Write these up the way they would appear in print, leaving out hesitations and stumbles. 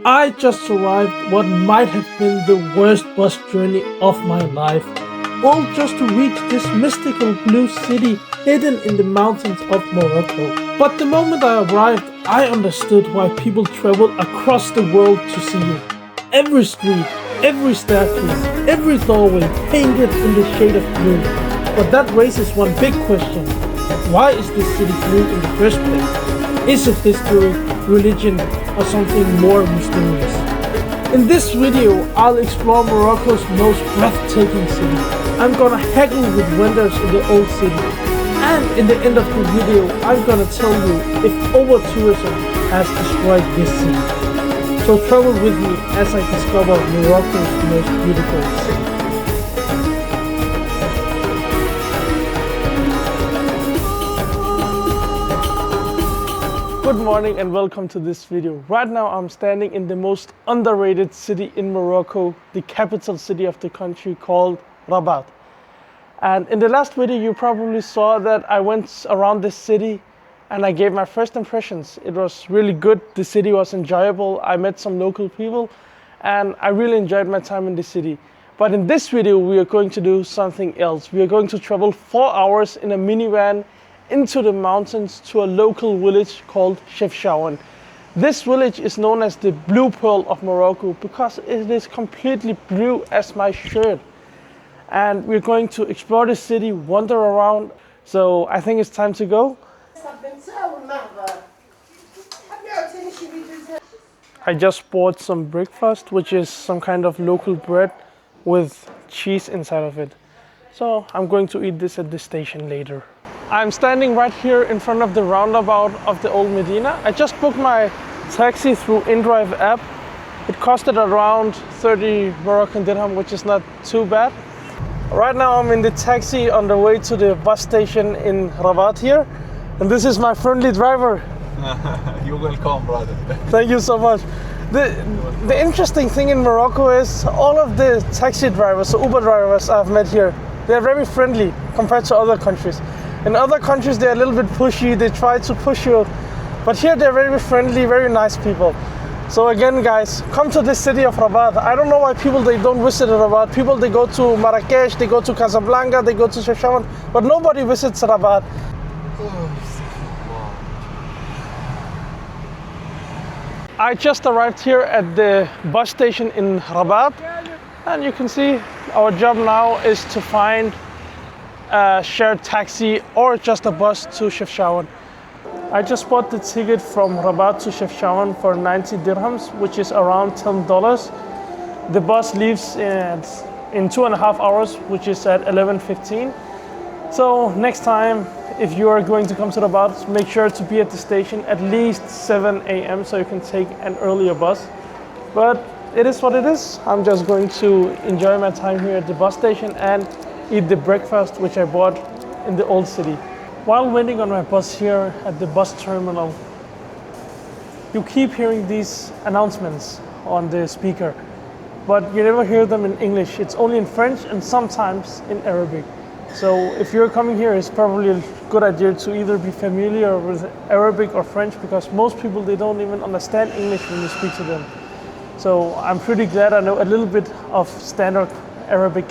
I just survived what might have been the worst bus journey of my life, all just to reach this mystical blue city hidden in the mountains of Morocco. But the moment I arrived, I understood why people travel across the world to see it. Every street, every staircase, every doorway painted in the shade of blue. But that raises one big question. Why is this city blue in the first place? Is it history, religion, or something more mysterious? In this video, I'll explore Morocco's most breathtaking city. I'm gonna haggle with vendors in the old city. And in the end of the video, I'm gonna tell you if over-tourism has destroyed this city. So travel with me as I discover Morocco's most beautiful city. Good morning and welcome to this video. Right now I'm standing in the most underrated city in Morocco, the capital city of the country called Rabat. And in the last video you probably saw that I went around this city and I gave my first impressions. It was really good, the city was enjoyable, I met some local people and I really enjoyed my time in the city. But in this video we are going to do something else. We are going to travel 4 hours in a minivan into the mountains to a local village called Chefchaouen. This village is known as the Blue Pearl of Morocco because it is completely blue as my shirt. And we're going to explore the city, wander around. So I think it's time to go. I just bought some breakfast, which is some kind of local bread with cheese inside of it. So I'm going to eat this at the station later. I'm standing right here in front of the roundabout of the old Medina. I just booked my taxi through InDrive app. It costed around 30 Moroccan dirham, which is not too bad. Right now I'm in the taxi on the way to the bus station in Rabat here. And this is my friendly driver. You're welcome, brother. Thank you so much. The interesting thing in Morocco is all of the taxi drivers, so Uber drivers I've met here, they're very friendly compared to other countries. In other countries, they're a little bit pushy, they try to push you. But here, they're very friendly, very nice people. So again, guys, come to this city of Rabat. I don't know why people, they don't visit Rabat. People, they go to Marrakesh, they go to Casablanca, they go to Chefchaouen, but nobody visits Rabat. I just arrived here at the bus station in Rabat. And you can see our job now is to find a shared taxi or just a bus to Chefchaouen. I just bought the ticket from Rabat to Chefchaouen for 90 dirhams, which is around $10. The bus leaves in 2.5 hours, which is at 11:15. So next time, if you are going to come to Rabat, make sure to be at the station at least 7 a.m. so you can take an earlier bus. But it is what it is. I'm just going to enjoy my time here at the bus station and eat the breakfast which I bought in the old city. While waiting on my bus here at the bus terminal, you keep hearing these announcements on the speaker, but you never hear them in English. It's only in French and sometimes in Arabic. So if you're coming here, it's probably a good idea to either be familiar with Arabic or French because most people, they don't even understand English when you speak to them. So I'm pretty glad I know a little bit of standard Arabic,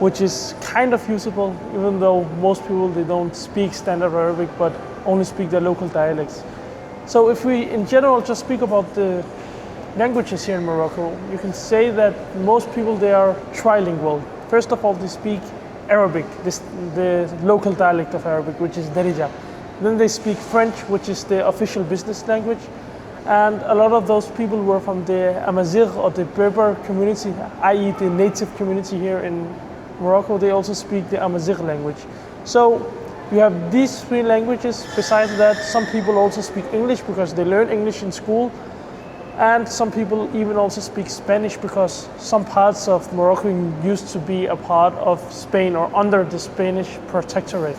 which is kind of usable, even though most people, they don't speak standard Arabic, but only speak their local dialects. So if we, in general, just speak about the languages here in Morocco, you can say that most people, they are trilingual. First of all, they speak Arabic, the local dialect of Arabic, which is Darija. Then they speak French, which is the official business language. And a lot of those people were from the Amazigh or the Berber community, i.e. the native community here in Morocco. They also speak the Amazigh language. So you have these three languages. Besides that, some people also speak English because they learn English in school. And some people even also speak Spanish because some parts of Morocco used to be a part of Spain or under the Spanish protectorate,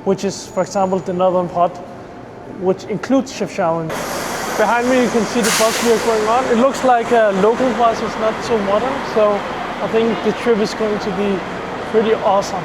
which is, for example, the northern part, which includes Chefchaouen. Behind me you can see the bus here going on. It looks like a local bus, it's not so modern, so I think the trip is going to be pretty awesome.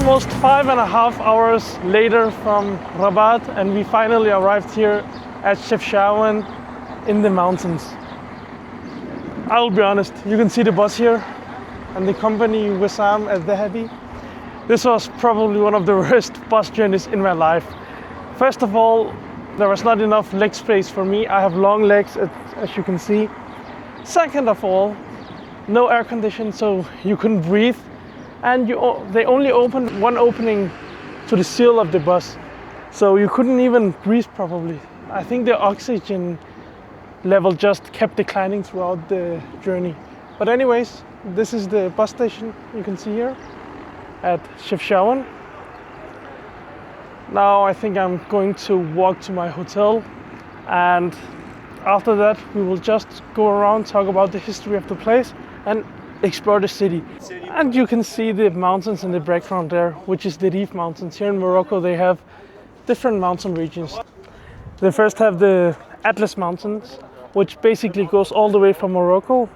almost 5.5 hours later from Rabat, and we finally arrived here at Chefchaouen in the mountains. I'll be honest, you can see the bus here and the company Wissam at Dhahabi. This was probably one of the worst bus journeys in my life. First of all, there was not enough leg space for me. I have long legs, as you can see. Second of all, no air conditioning, so you couldn't breathe. And they only opened one opening to the seal of the bus, so you couldn't even breathe properly. I think the oxygen level just kept declining throughout the journey. But anyways, this is the bus station you can see here at Chefchaouen. Now I think I'm going to walk to my hotel, and after that we will just go around, talk about the history of the place and explore the city. And you can see the mountains in the background there, which is the Rif Mountains. Here in Morocco they have different mountain regions. They first have the Atlas Mountains, which basically goes all the way from Morocco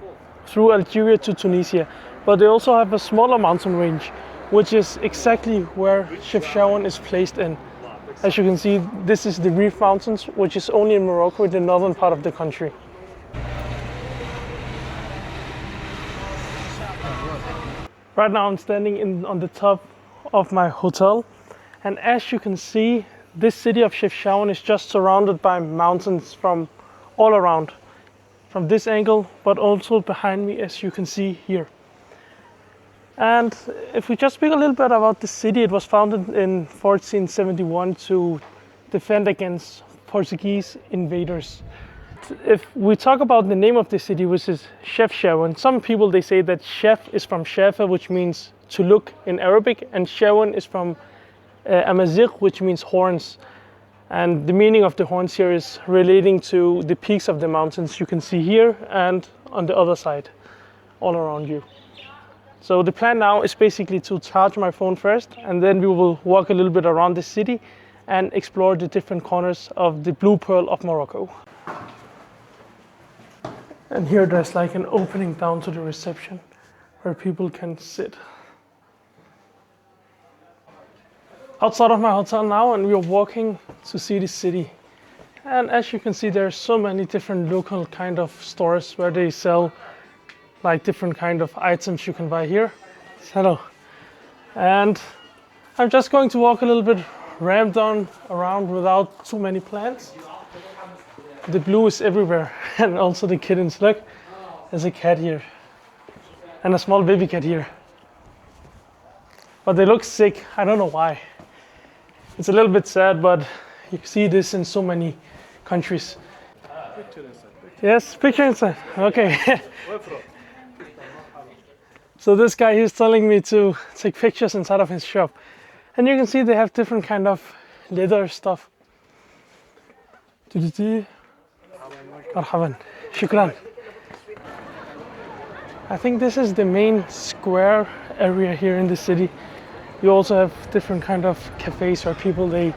through Algeria to Tunisia. But they also have a smaller mountain range, which is exactly where Chefchaouen is placed in. As you can see, this is the Rif Mountains, which is only in Morocco, in the northern part of the country. Right now I'm standing on the top of my hotel, and as you can see, this city of Chefchaouen is just surrounded by mountains from all around, from this angle, but also behind me, as you can see here. And if we just speak a little bit about the city, it was founded in 1471 to defend against Portuguese invaders. If we talk about the name of the city, which is Chefchaouen, some people they say that chef is from shefa, which means to look in Arabic, and chaouen is from Amazigh, which means horns. And the meaning of the horns here is relating to the peaks of the mountains you can see here and on the other side, all around you. So the plan now is basically to charge my phone first, and then we will walk a little bit around the city and explore the different corners of the Blue Pearl of Morocco. And here there's like an opening down to the reception where people can sit. Outside of my hotel now, and we are walking to see the city. And as you can see, there's so many different local kind of stores where they sell like different kind of items you can buy here. Hello. And I'm just going to walk a little bit rammed on around without too many plans. The blue is everywhere, and also the kittens. Look, there's a cat here and a small baby cat here, but they look sick. I don't know why. It's a little bit sad, but you see this in so many countries. Picture inside. Yes, picture inside. Okay. So this guy, he's telling me to take pictures inside of his shop, and you can see they have different kind of leather stuff. مرحبا. شكرا. I think this is the main square area here in the city. You also have different kind of cafes where people they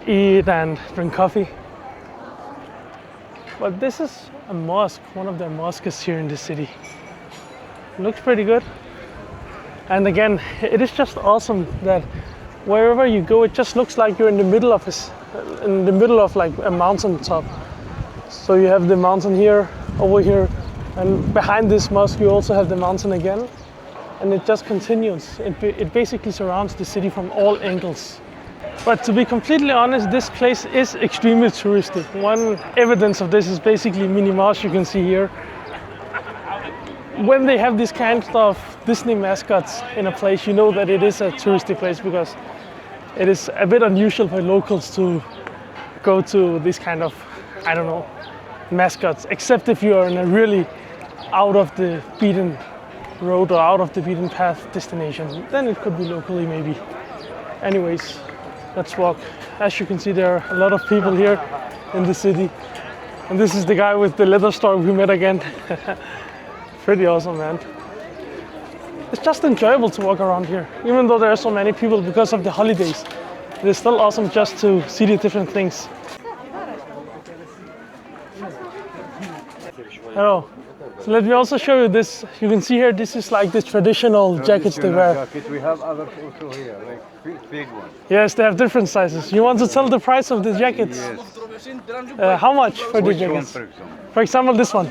eat and drink coffee. But this is a mosque, one of the mosques here in the city. It looks pretty good. And again, it is just awesome that wherever you go, it just looks like you're in the middle of like a mountain top. So you have the mountain here, over here, and behind this mosque you also have the mountain again, and it just continues. It basically surrounds the city from all angles. But to be completely honest, this place is extremely touristic. One evidence of this is basically Minnie Mouse you can see here. When they have this kind of Disney mascots in a place, you know that it is a touristy place, because it is a bit unusual for locals to go to this kind of, I don't know, mascots, except if you are in a really out of the beaten road or out of the beaten path destination, then it could be locally maybe. Anyways, let's walk. As you can see, there are a lot of people here in the city, and this is the guy with the leather store we met again. Pretty awesome, man. It's just enjoyable to walk around here, even though there are so many people because of the holidays. It is still awesome just to see the different things. Hello. So let me also show you this. You can see here, this is like the traditional jackets they wear. Jacket. We have others also here, like big ones. Yes, they have different sizes. You want to tell the price of the jackets? Yes. How much for the Which one, jackets? for example? For example, this one,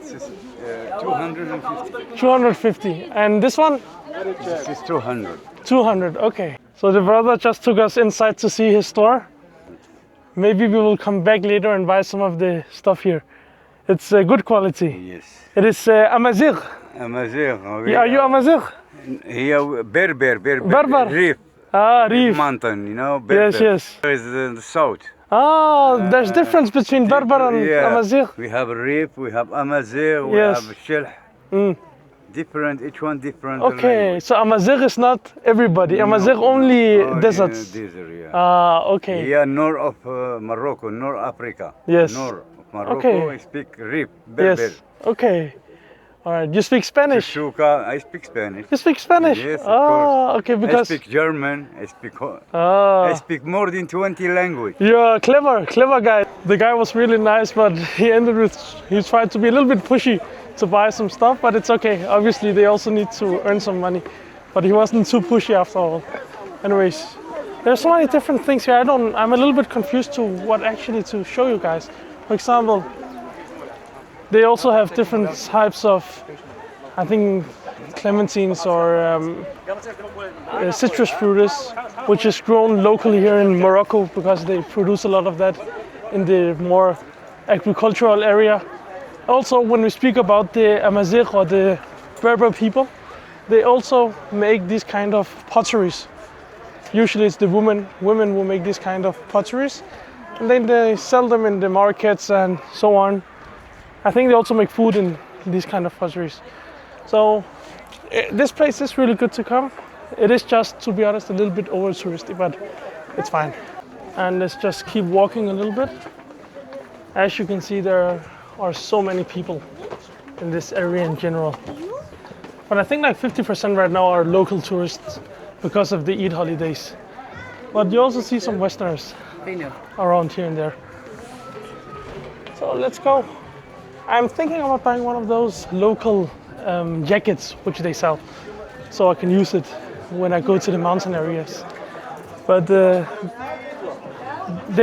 This is 250. 250. And this one, This is 200. 200. Okay. So the brother just took us inside to see his store. Maybe we will come back later and buy some of the stuff here. It's good quality. Yes. It is Amazigh. Amazigh. Are you Amazigh? Here, Berber. Berber. Rif. Rif. Mountain, you know, Berber. Yes, yes. It's in the south. There's difference between Berber and Amazigh. We have Rif, we have Amazigh, we Yes. have Shelh. Different, each one different. Okay, so Amazigh is not everybody. Amazigh only deserts. Desert, yeah. Okay. Yeah, north of Morocco, North Africa. Yes. North of Morocco, Okay. I speak Rif, Berber. Yes. Okay. All right. You speak Spanish? Shuka, I speak Spanish. You speak Spanish? Yes, of course. Okay. I Because speak German, I speak more than 20 languages. you're a clever guy. The guy was really nice, but he ended with, he tried to be a little bit pushy to buy some stuff, but it's okay. Obviously, they also need to earn some money, but he wasn't too pushy after all. Anyways, there's so many different things here. I'm a little bit confused to what actually to show you guys. For example, they also have different types of, I think, clementines or citrus fruits, which is grown locally here in Morocco because they produce a lot of that in the more agricultural area. Also, when we speak about the Amazigh or the Berber people, they also make these kind of potteries. Usually it's the women who make these kind of potteries, and then they sell them in the markets and so on. I think they also make food in these kind of potteries. So this place is really good to come. It is just, to be honest, a little bit over touristy, but it's fine. And let's just keep walking a little bit. As you can see, there are so many people in this area in general. But I think like 50% right now are local tourists because of the Eid holidays. But you also see some Westerners around here and there. So let's go. I'm thinking about buying one of those local jackets which they sell, so I can use it when I go to the mountain areas. But the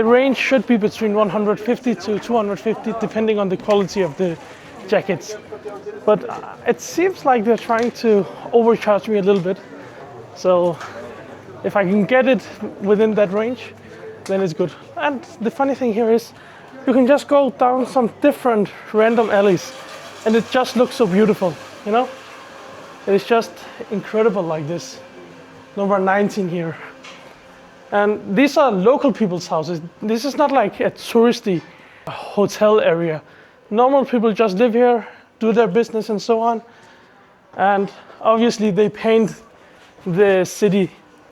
range should be between 150 to 250 depending on the quality of the jackets. But it seems like they're trying to overcharge me a little bit. So if I can get it within that range, then it's good. And the funny thing here is you can just go down some different random alleys and it just looks so beautiful, you know? It's just incredible like this. Number 19 here. And these are local people's houses. This is not like a touristy hotel area. Normal people just live here, do their business and so on. And obviously they paint the city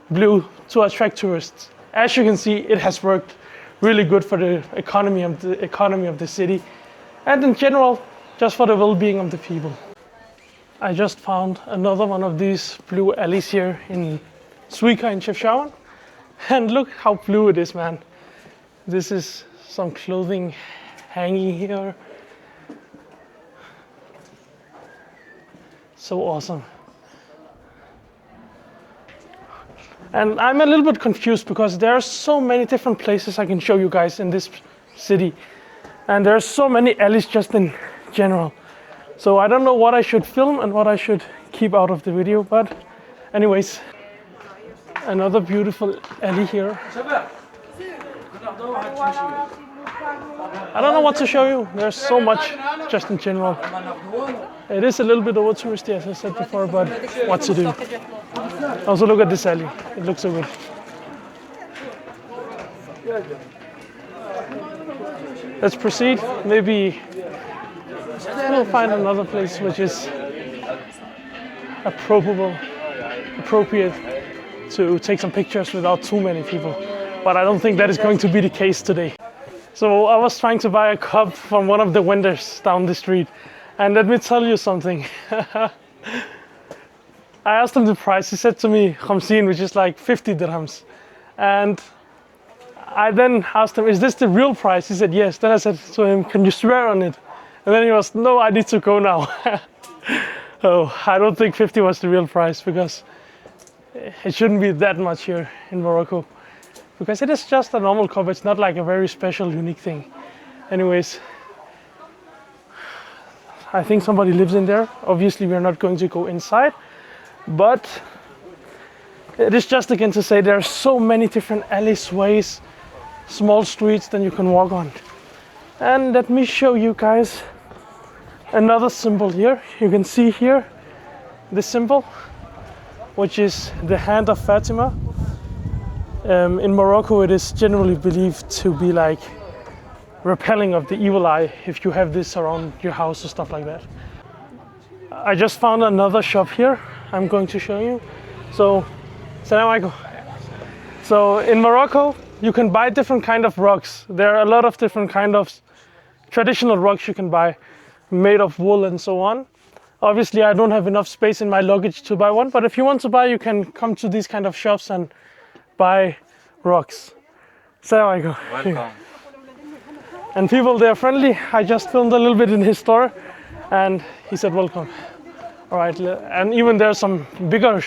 blue to attract tourists. As you can see, it has worked really good for the economy of the city, and in general, just for the well-being of the people. I just found another one of these blue alleys here in Suica in Chefchaouen, and look how blue it is, man. This is some clothing hanging here. So awesome. And I'm a little bit confused because there are so many different places I can show you guys in this city. And there are so many alleys just in general. So I don't know what I should film and what I should keep out of the video. But anyways, another beautiful alley here. I don't know what to show you. There's so much just in general. It is a little bit over touristy, as I said before, but what to do? Also look at this alley. It looks so good. Let's proceed. Maybe we'll find another place which is appropriate to take some pictures without too many people. But I don't think that is going to be the case today. So I was trying to buy a cup from one of the vendors down the street. And let me tell you something. I asked him the price. He said to me, 50, which is like 50 dirhams. And I then asked him, is this the real price? He said, yes. Then I said to him, can you swear on it? And then he was, no, I need to go now. Oh, I don't think 50 was the real price, because it shouldn't be that much here in Morocco. Because it is just a normal cup, it's not like a very special, unique thing. Anyways, I think somebody lives in there. Obviously, we're not going to go inside, but it is just again to say there are so many different alleys, ways, small streets that you can walk on. And let me show you guys another symbol here. You can see here the symbol, which is the hand of Fatima. In Morocco, it is generally believed to be like repelling of the evil eye if you have this around your house or stuff like that. I just found another shop here I'm going to show you. So, Salam alaikum. So in Morocco, you can buy different kind of rugs. There are a lot of different kind of traditional rugs you can buy, made of wool and so on. Obviously, I don't have enough space in my luggage to buy one, but if you want to buy, you can come to these kind of shops and buy rugs. Salam alaikum. Welcome. And people, they're friendly. I just filmed a little bit in his store and he said, welcome. All right, and even there's some bigger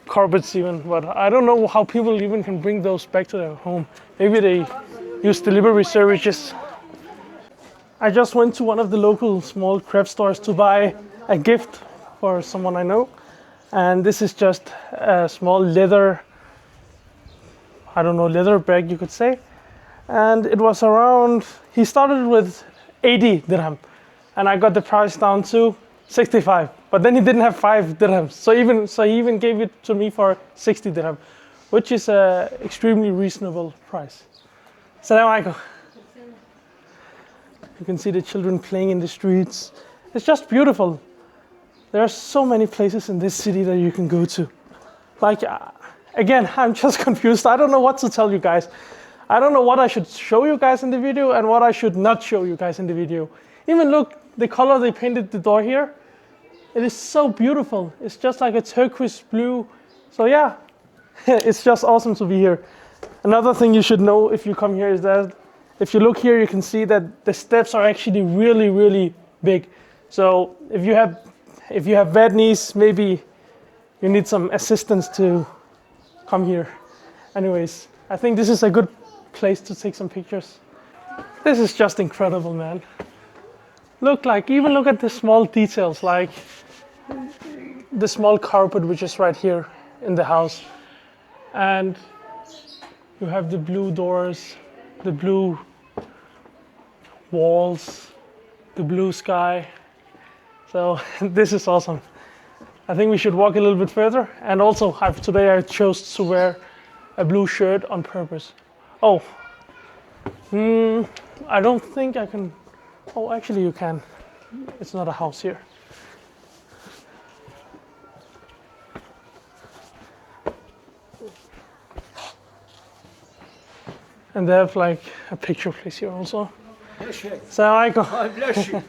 carpets even, but I don't know how people even can bring those back to their home. Maybe they use delivery services. I just went to one of the local small craft stores to buy a gift for someone I know. And this is just a small leather, I don't know, leather bag you could say. And it was around, he started with 80 dirham. And I got the price down to 65. But then he didn't have 5 dirhams. So he even gave it to me for 60 dirham, which is an extremely reasonable price. Salam alaikum. You can see the children playing in the streets. It's just beautiful. There are so many places in this city that you can go to. Like, again, I'm just confused. I don't know what to tell you guys. I don't know what I should show you guys in the video and what I should not show you guys in the video. Even look, the color they painted the door here. It is so beautiful. It's just like a turquoise blue. So yeah, it's just awesome to be here. Another thing you should know if you come here is that if you look here, you can see that the steps are actually really, really big. So if you have bad knees, maybe you need some assistance to come here. Anyways, I think this is a good place to take some pictures. This is just incredible, man. Even look at the small details, like the small carpet which is right here in the house. And you have the blue doors, the blue walls, the blue sky. So this is awesome. I think we should walk a little bit further. And also, today I chose to wear a blue shirt on purpose. Oh, I don't think I can. Oh, actually you can. It's not a house here. And they have like a picture place here also. Salam alaikum.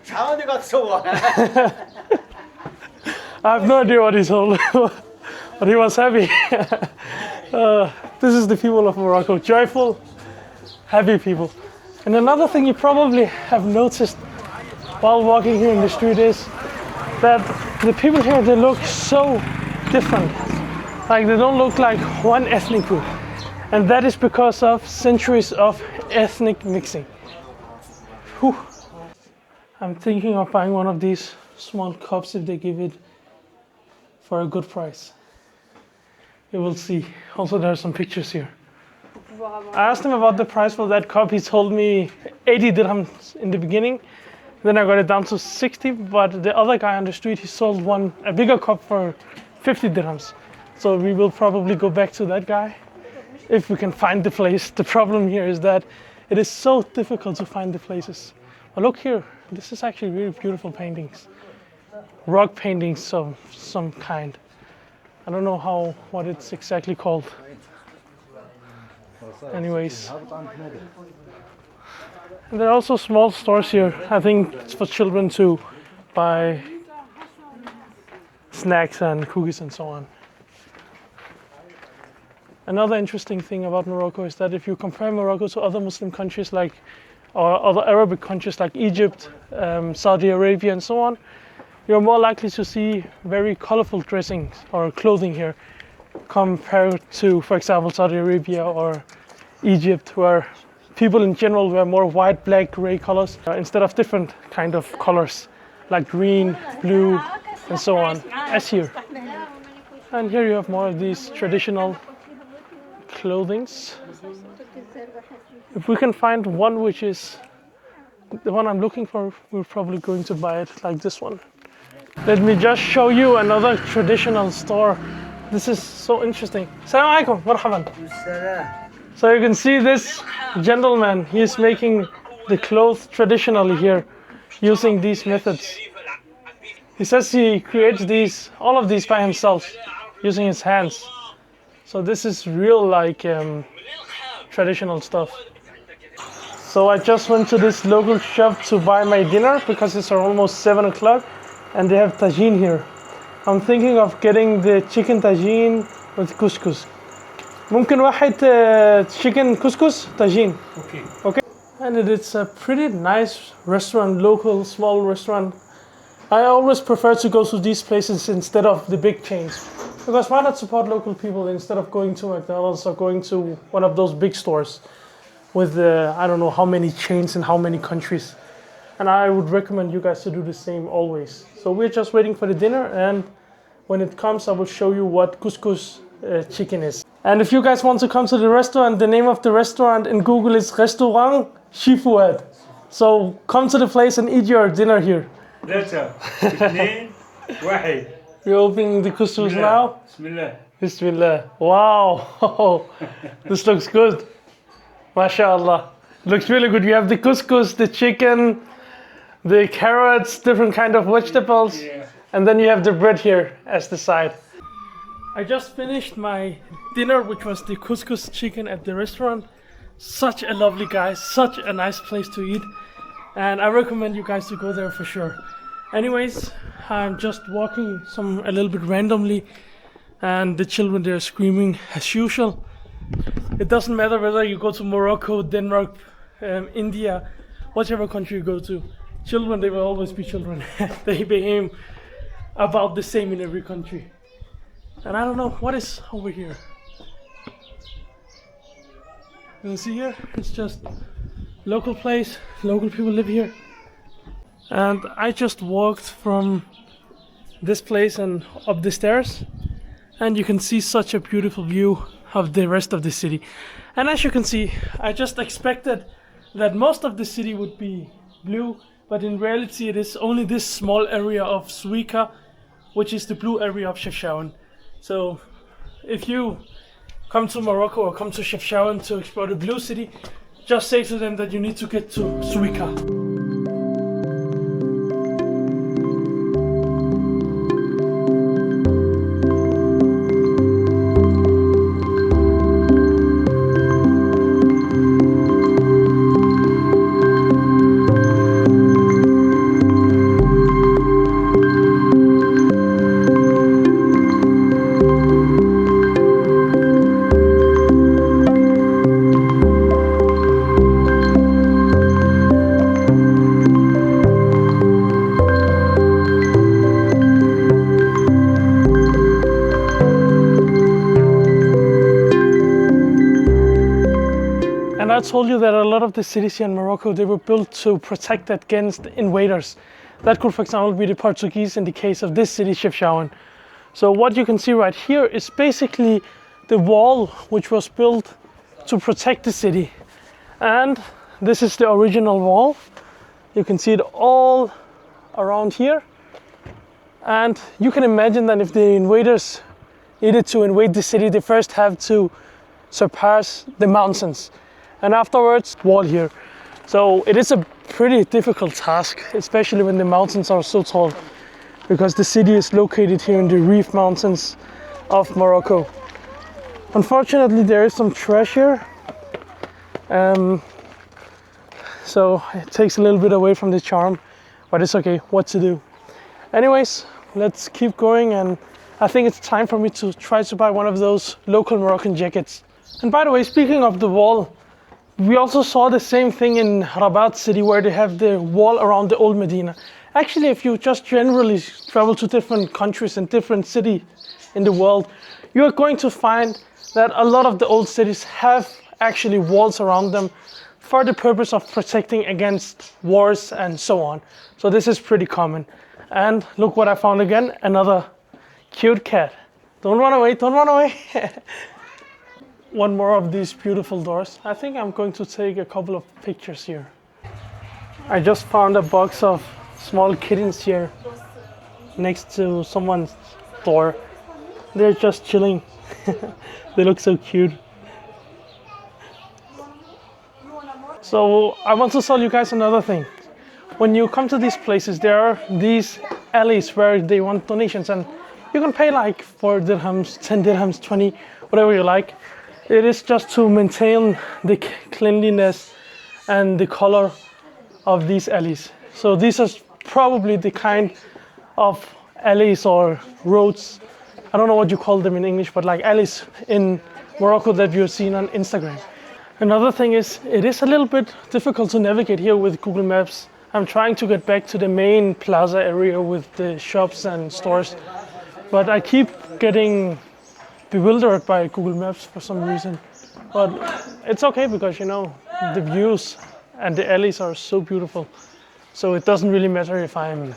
I have no idea what he told, but he was happy. This is the people of Morocco, joyful, happy people. And another thing you probably have noticed while walking here in the street is that the people here, they look so different. Like they don't look like one ethnic group. And that is because of centuries of ethnic mixing. Whew. I'm thinking of buying one of these small cups if they give it for a good price. You will see. Also, there are some pictures here. I asked him about the price for that cup. He told me 80 dirhams in the beginning. Then I got it down to 60, but the other guy on the street, he sold a bigger cup for 50 dirhams. So we will probably go back to that guy if we can find the place. The problem here is that it is so difficult to find the places. But look here, this is actually really beautiful paintings. Rock paintings of some kind. I don't know what it's exactly called. Anyways. And there are also small stores here. I think it's for children to buy snacks and cookies and so on. Another interesting thing about Morocco is that if you compare Morocco to other Muslim countries like or other Arabic countries like Egypt, Saudi Arabia and so on, you're more likely to see very colorful dressings or clothing here compared to, for example, Saudi Arabia or Egypt, where people in general wear more white, black, gray colors instead of different kind of colors like green, blue, and so on, as here. And here you have more of these traditional clothings. If we can find one which is the one I'm looking for, we're probably going to buy it, like this one. Let me just show you another traditional store. This is so interesting. Assalamu alaikum, marhaban. So you can see this gentleman, he's making the clothes traditionally here using these methods. He says he creates all of these by himself using his hands. So this is real like traditional stuff. So I just went to this local shop to buy my dinner because it's almost 7 o'clock and they have tagine here. I'm thinking of getting the chicken tagine with couscous. ممكن واحد chicken couscous tagine. Okay. And it's a pretty nice restaurant, local small restaurant. I always prefer to go to these places instead of the big chains. Because why not support local people instead of going to McDonald's or going to one of those big stores with I don't know how many chains in how many countries. And I would recommend you guys to do the same always. So we're just waiting for the dinner, and when it comes I will show you what couscous chicken is. And if you guys want to come to the restaurant, the name of the restaurant in Google is Restaurant Chefchaouen. So come to the place and eat your dinner here. We're opening the couscous now. Bismillah. Bismillah. Wow. This looks good. MashaAllah. Looks really good. You have the couscous, the chicken, the carrots, different kind of vegetables. Yeah. And then you have the bread here as the side. I just finished my dinner, which was the couscous chicken at the restaurant. Such a lovely guy, such a nice place to eat. And I recommend you guys to go there for sure. Anyways, I'm just walking a little bit randomly, and the children, they're screaming as usual. It doesn't matter whether you go to Morocco, Denmark, India, whichever country you go to. Children, they will always be children. They behave about the same in every country. And I don't know what is over here. You can see here, it's just local place, local people live here. And I just walked from this place and up the stairs, and you can see such a beautiful view of the rest of the city. And as you can see, I just expected that most of the city would be blue, but in reality it is only this small area of Suika, which is the blue area of Chefchaouen. So if you come to Morocco or come to Chefchaouen to explore the blue city, just say to them that you need to get to Suika. I told you that a lot of the cities here in Morocco, they were built to protect against invaders. That could, for example, be the Portuguese in the case of this city, Chefchaouen. So what you can see right here is basically the wall which was built to protect the city. And this is the original wall. You can see it all around here. And you can imagine that if the invaders needed to invade the city, they first have to surpass the mountains. And afterwards, wall here. So it is a pretty difficult task, especially when the mountains are so tall, because the city is located here in the Rif Mountains of Morocco. Unfortunately, there is some trash here, so it takes a little bit away from the charm, but it's okay, what to do. Anyways, let's keep going, and I think it's time for me to try to buy one of those local Moroccan jackets. And by the way, speaking of the wall, We also saw the same thing in Rabat city, where they have the wall around the old Medina. Actually, if you just generally travel to different countries and different cities in the world, you're going to find that a lot of the old cities have actually walls around them for the purpose of protecting against wars and so on. So this is pretty common. And look what I found again, another cute cat. Don't run away, don't run away. One more of these beautiful doors. I think I'm going to take a couple of pictures here. I just found a box of small kittens here next to someone's door. They're just chilling. They look so cute. So I want to tell you guys another thing. When you come to these places, there are these alleys where they want donations, and you can pay like 4 dirhams, 10 dirhams, 20, whatever you like. It is just to maintain the cleanliness and the color of these alleys. So these are probably the kind of alleys or roads, I don't know what you call them in English, but like alleys in Morocco that you've seen on Instagram. Another thing is, it is a little bit difficult to navigate here with Google Maps. I'm trying to get back to the main plaza area with the shops and stores, but I keep getting bewildered by Google Maps for some reason. But it's okay, because you know, the views and the alleys are so beautiful. So it doesn't really matter if I'm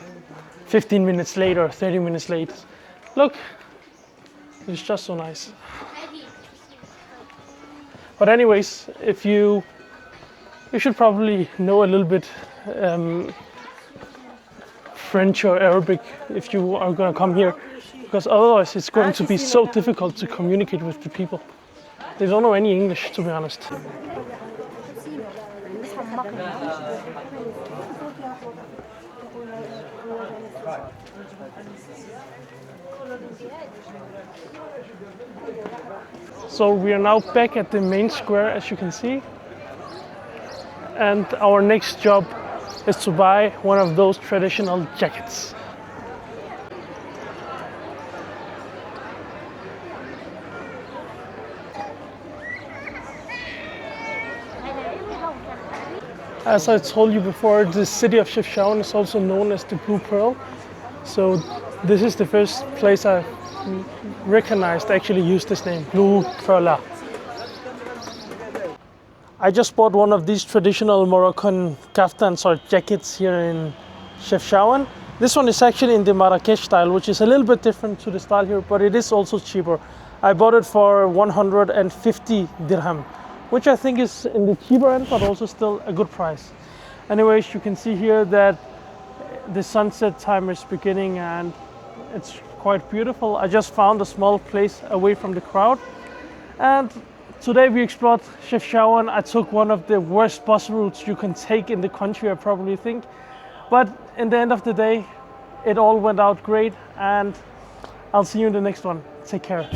15 minutes late or 30 minutes late. Look, it's just so nice. But anyways, if you should probably know a little bit French or Arabic if you are gonna come here, because otherwise it's going to be so difficult to communicate with the people. They don't know any English, to be honest. So we are now back at the main square, as you can see. And our next job is to buy one of those traditional jackets. As I told you before, the city of Chefchaouen is also known as the Blue Pearl. So this is the first place I recognized actually used this name, Blue Pearl. I just bought one of these traditional Moroccan kaftans or jackets here in Chefchaouen. This one is actually in the Marrakesh style, which is a little bit different to the style here, but it is also cheaper. I bought it for 150 dirham, which I think is in the cheaper end, but also still a good price. Anyways, you can see here that the sunset time is beginning and it's quite beautiful. I just found a small place away from the crowd. And today we explored Chefchaouen. I took one of the worst bus routes you can take in the country, I probably think. But in the end of the day, it all went out great, and I'll see you in the next one. Take care.